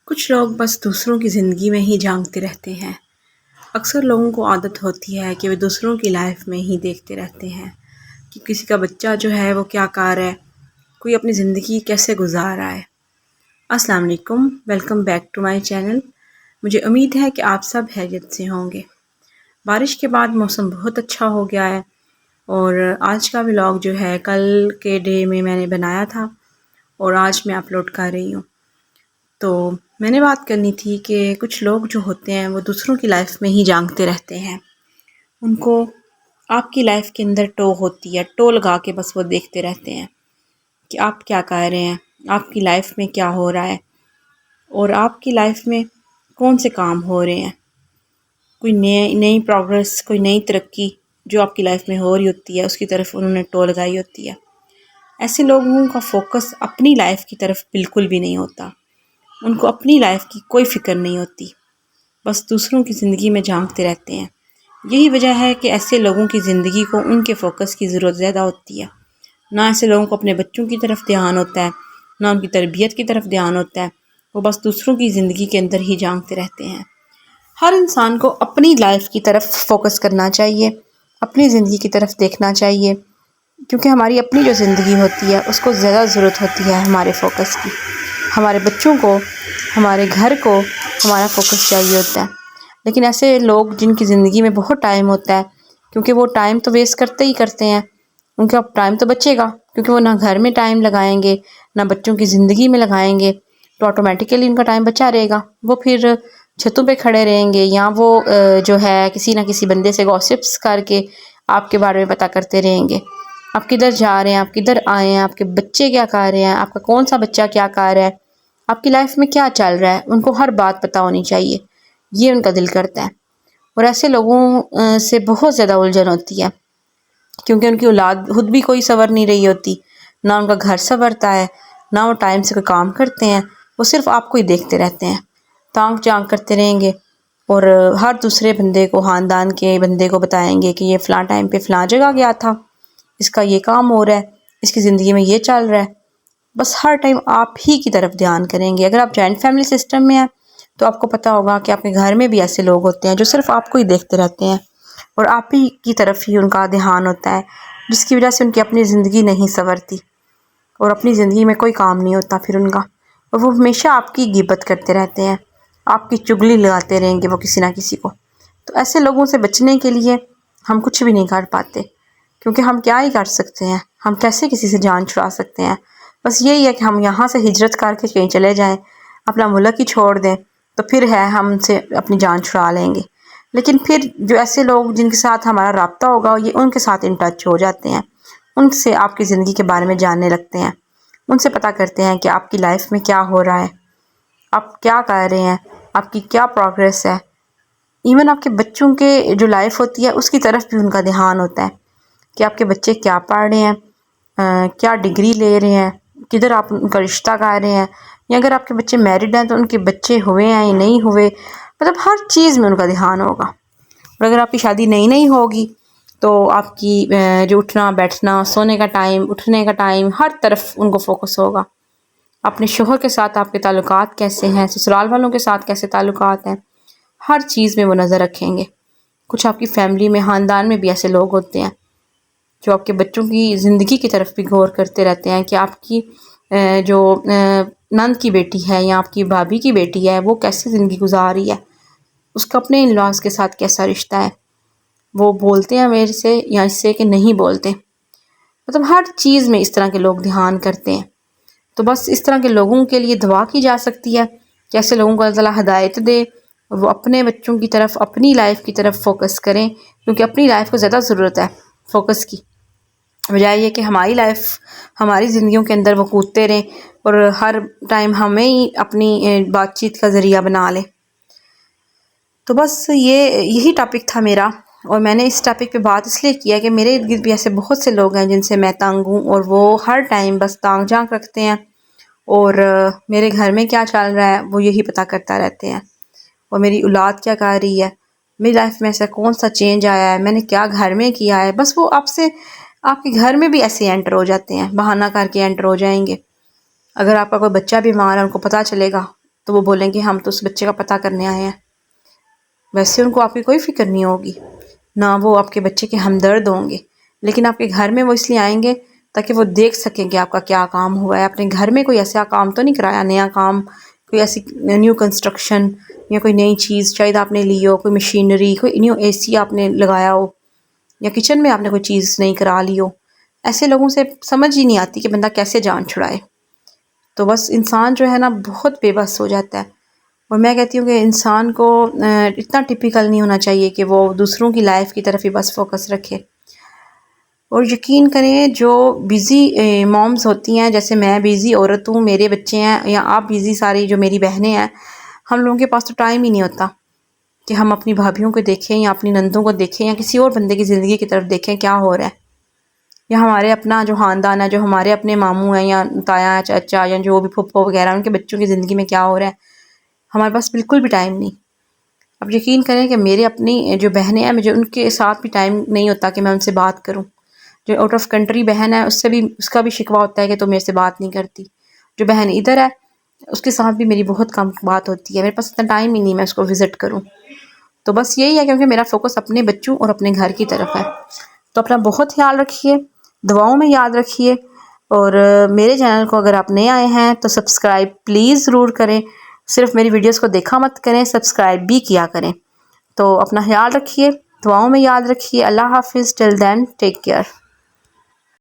کچھ لوگ بس دوسروں کی زندگی میں ہی جھانکتے رہتے ہیں۔ اکثر لوگوں کو عادت ہوتی ہے کہ وہ دوسروں کی لائف میں ہی دیکھتے رہتے ہیں کہ کسی کا بچہ جو ہے وہ کیا کر رہا ہے، کوئی اپنی زندگی کیسے گزار رہا ہے۔ السلام علیکم، welcome back to my channel. مجھے امید ہے کہ آپ سب خیریت سے ہوں گے۔ بارش کے بعد موسم بہت اچھا ہو گیا ہے اور آج کا ولاگ جو ہے کل کے ڈے میں نے بنایا تھا اور آج میں اپلوڈ کر رہی ہوں۔ تو میں نے بات کرنی تھی کہ کچھ لوگ جو ہوتے ہیں وہ دوسروں کی لائف میں ہی جھانکتے رہتے ہیں۔ ان کو آپ کی لائف کے اندر ٹو ہوتی ہے، ٹو لگا کے بس وہ دیکھتے رہتے ہیں کہ آپ کیا کر رہے ہیں، آپ کی لائف میں کیا ہو رہا ہے اور آپ کی لائف میں کون سے کام ہو رہے ہیں۔ کوئی نئی پروگرس، کوئی نئی ترقی جو آپ کی لائف میں ہو رہی ہوتی ہے اس کی طرف انہوں نے ٹو لگائی ہوتی ہے۔ ایسے لوگوں کا فوکس اپنی لائف کی طرف بالکل بھی نہیں ہوتا، ان کو اپنی لائف کی کوئی فکر نہیں ہوتی، بس دوسروں کی زندگی میں جھانکتے رہتے ہیں۔ یہی وجہ ہے کہ ایسے لوگوں کی زندگی کو ان کے فوکس کی ضرورت زیادہ ہوتی ہے۔ نہ ایسے لوگوں کو اپنے بچوں کی طرف دھیان ہوتا ہے، نہ ان کی تربیت کی طرف دھیان ہوتا ہے، وہ بس دوسروں کی زندگی کے اندر ہی جھانکتے رہتے ہیں۔ ہر انسان کو اپنی لائف کی طرف فوکس کرنا چاہیے، اپنی زندگی کی طرف دیکھنا چاہیے، کیونکہ ہماری اپنی جو زندگی ہوتی ہے اس کو زیادہ ضرورت ہوتی ہے ہمارے فوکس کی۔ ہمارے بچوں کو، ہمارے گھر کو ہمارا فوکس چاہیے ہوتا ہے۔ لیکن ایسے لوگ جن کی زندگی میں بہت ٹائم ہوتا ہے، کیونکہ وہ ٹائم تو ویسٹ کرتے ہی کرتے ہیں، ان کا ٹائم تو بچے گا کیونکہ وہ نہ گھر میں ٹائم لگائیں گے نہ بچوں کی زندگی میں لگائیں گے، تو آٹومیٹیکلی ان کا ٹائم بچا رہے گا۔ وہ پھر چھتوں پہ کھڑے رہیں گے یا وہ جو ہے کسی نہ کسی بندے سے گوسپس کر کے آپ کے بارے میں پتہ کرتے رہیں گے، آپ کدھر جا رہے ہیں، آپ کدھر آئے ہیں، آپ کے بچے کیا کر رہے ہیں، آپ کا کون سا بچہ کیا کر رہا ہے، آپ کی لائف میں کیا چل رہا ہے، ان کو ہر بات پتہ ہونی چاہیے، یہ ان کا دل کرتا ہے۔ اور ایسے لوگوں سے بہت زیادہ الجھن ہوتی ہے، کیونکہ ان کی اولاد خود بھی کوئی سنور نہیں رہی ہوتی، نہ ان کا گھر سنورتا ہے، نہ وہ ٹائم سے کوئی کام کرتے ہیں، وہ صرف آپ کو ہی دیکھتے رہتے ہیں، تانگ جھانک کرتے رہیں گے اور ہر دوسرے بندے کو، خاندان کے بندے کو بتائیں گے کہ یہ فلاں ٹائم پہ فلاں جگہ گیا تھا، اس کا یہ کام ہو رہا ہے، اس کی زندگی میں یہ چل رہا ہے۔ بس ہر ٹائم آپ ہی کی طرف دھیان کریں گے۔ اگر آپ جوائنٹ فیملی سسٹم میں ہیں تو آپ کو پتہ ہوگا کہ آپ کے گھر میں بھی ایسے لوگ ہوتے ہیں جو صرف آپ کو ہی دیکھتے رہتے ہیں اور آپ ہی کی طرف ہی ان کا دھیان ہوتا ہے، جس کی وجہ سے ان کی اپنی زندگی نہیں سنورتی اور اپنی زندگی میں کوئی کام نہیں ہوتا پھر ان کا، اور وہ ہمیشہ آپ کی غیبت کرتے رہتے ہیں، آپ کی چگلی لگاتے رہیں گے وہ کسی نہ کسی کو۔ تو ایسے لوگوں سے بچنے کے لیے ہم کچھ بھی نہیں کر پاتے، کیونکہ ہم کیا ہی کر سکتے ہیں، ہم کیسے کسی سے جان چھڑا سکتے ہیں۔ بس یہی ہے کہ ہم یہاں سے ہجرت کر کے کہیں چلے جائیں، اپنا ملک ہی چھوڑ دیں، تو پھر ہے ہم سے اپنی جان چھڑا لیں گے۔ لیکن پھر جو ایسے لوگ جن کے ساتھ ہمارا رابطہ ہوگا یہ ان کے ساتھ ان ٹچ ہو جاتے ہیں، ان سے آپ کی زندگی کے بارے میں جاننے لگتے ہیں، ان سے پتہ کرتے ہیں کہ آپ کی لائف میں کیا ہو رہا ہے، آپ کیا کر رہے ہیں، آپ کی کیا پروگریس ہے۔ ایون آپ کے بچوں کے جو لائف ہوتی ہے اس کی طرف بھی ان کا دھیان ہوتا ہے کہ آپ کے بچے کیا پڑھ رہے ہیں، کیا ڈگری لے رہے ہیں، کدھر آپ ان کا رشتہ کر رہے ہیں، یا اگر آپ کے بچے میرڈ ہیں تو ان کے بچے ہوئے ہیں یا نہیں ہوئے، مطلب ہر چیز میں ان کا دھیان ہوگا۔ اور اگر آپ کی شادی نئی ہوگی تو آپ کی جو اٹھنا بیٹھنا، سونے کا ٹائم، اٹھنے کا ٹائم، ہر طرف ان کو فوکس ہوگا۔ اپنے شوہر کے ساتھ آپ کے تعلقات کیسے ہیں، سسرال والوں کے ساتھ کیسے تعلقات ہیں، ہر چیز میں وہ نظر رکھیں گے۔ کچھ آپ کی فیملی میں، خاندان میں بھی ایسے لوگ ہوتے ہیں جو آپ کے بچوں کی زندگی کی طرف بھی غور کرتے رہتے ہیں کہ آپ کی جو نند کی بیٹی ہے یا آپ کی بھابھی کی بیٹی ہے وہ کیسے زندگی گزار رہی ہے، اس کا اپنے ان-لاز کے ساتھ کیسا رشتہ ہے، وہ بولتے ہیں میرے سے یا اس سے کہ نہیں بولتے۔ مطلب ہر چیز میں اس طرح کے لوگ دھیان کرتے ہیں۔ تو بس اس طرح کے لوگوں کے لیے دعا کی جا سکتی ہے کہ ایسے لوگوں کو اللہ تعالیٰ ہدایت دے، وہ اپنے بچوں کی طرف، اپنی لائف کی طرف فوکس کریں، کیونکہ اپنی لائف کو زیادہ ضرورت ہے فوکس کی، بجائے یہ کہ ہماری لائف، ہماری زندگیوں کے اندر وہ کودتے رہیں اور ہر ٹائم ہمیں ہی اپنی بات چیت کا ذریعہ بنا لیں۔ تو بس یہی ٹاپک تھا میرا، اور میں نے اس ٹاپک پہ بات اس لیے کیا کہ میرے ارد گرد بھی ایسے بہت سے لوگ ہیں جن سے میں تنگ ہوں اور وہ ہر ٹائم بس تانگ جھانک رکھتے ہیں اور میرے گھر میں کیا چل رہا ہے وہ یہی پتہ کرتا رہتے ہیں، اور میری اولاد کیا کر رہی ہے، میری لائف میں ایسا کون سا چینج آیا ہے، میں نے کیا گھر میں کیا ہے، بس وہ آپ کے گھر میں بھی ایسے انٹر ہو جاتے ہیں، بہانہ کر کے انٹر ہو جائیں گے۔ اگر آپ کا کوئی بچہ بیمار ہے ان کو پتہ چلے گا، تو وہ بولیں گے ہم تو اس بچے کا پتہ کرنے آئے ہیں. ویسے ان کو آپ کی کوئی فکر نہیں ہوگی، نہ وہ آپ کے بچے کے ہمدرد ہوں گے، لیکن آپ کے گھر میں وہ اس لیے آئیں گے تاکہ وہ دیکھ سکیں کہ آپ کا کیا کام ہوا ہے. اپنے گھر میں کوئی ایسا کام تو نہیں کرایا، نیا کام، کوئی ایسی نیو کنسٹرکشن یا کوئی نئی چیز شاید آپ نے لی ہو، کوئی مشینری، کوئی نیو اے سی آپ نے لگایا ہو، یا کچن میں آپ نے کوئی چیز نہیں کرا لی ہو. ایسے لوگوں سے سمجھ ہی نہیں آتی کہ بندہ کیسے جان چھڑائے. تو بس انسان جو ہے نا بہت بے بس ہو جاتا ہے. اور میں کہتی ہوں کہ انسان کو اتنا ٹپیکل نہیں ہونا چاہیے کہ وہ دوسروں کی لائف کی طرف ہی بس فوکس رکھے. اور یقین کریں جو بیزی مومز ہوتی ہیں، جیسے میں بیزی عورت ہوں، میرے بچے ہیں، یا آپ بیزی ساری جو میری بہنیں ہیں، ہم لوگوں کے پاس تو ٹائم ہی نہیں ہوتا کہ ہم اپنی بھابھیوں کو دیکھیں یا اپنی نندوں کو دیکھیں یا کسی اور بندے کی زندگی کی طرف دیکھیں کیا ہو رہا ہے، یا ہمارے اپنا جو خاندان ہے، جو ہمارے اپنے ماموں ہیں یا تایا چاچا یا جو بھی پھپھو وغیرہ، ان کے بچوں کی زندگی میں کیا ہو رہا ہے، ہمارے پاس بالکل بھی ٹائم نہیں. اب یقین کریں کہ میرے اپنی جو بہنیں ہیں، مجھے ان کے ساتھ بھی ٹائم نہیں ہوتا کہ میں ان سے بات کروں. جو آؤٹ آف کنٹری بہن ہے اس کا بھی شکوہ ہوتا ہے کہ تم میرے سے بات نہیں کرتی. جو بہن ادھر ہے اس کے ساتھ بھی میری بہت کم بات ہوتی ہے، میرے پاس اتنا ٹائم ہی نہیں میں اس کو وزٹ کروں. تو بس یہی ہے کیونکہ میرا فوکس اپنے بچوں اور اپنے گھر کی طرف ہے. تو اپنا بہت خیال رکھیے، دعاؤں میں یاد رکھیے. اور میرے چینل کو اگر آپ نئے آئے ہیں تو سبسکرائب پلیز ضرور کریں. صرف میری ویڈیوز کو دیکھا مت کریں، سبسکرائب بھی کیا کریں. تو اپنا خیال رکھیے، دعاؤں میں یاد رکھیے. اللہ حافظ. ٹل دین ٹیک کیئر.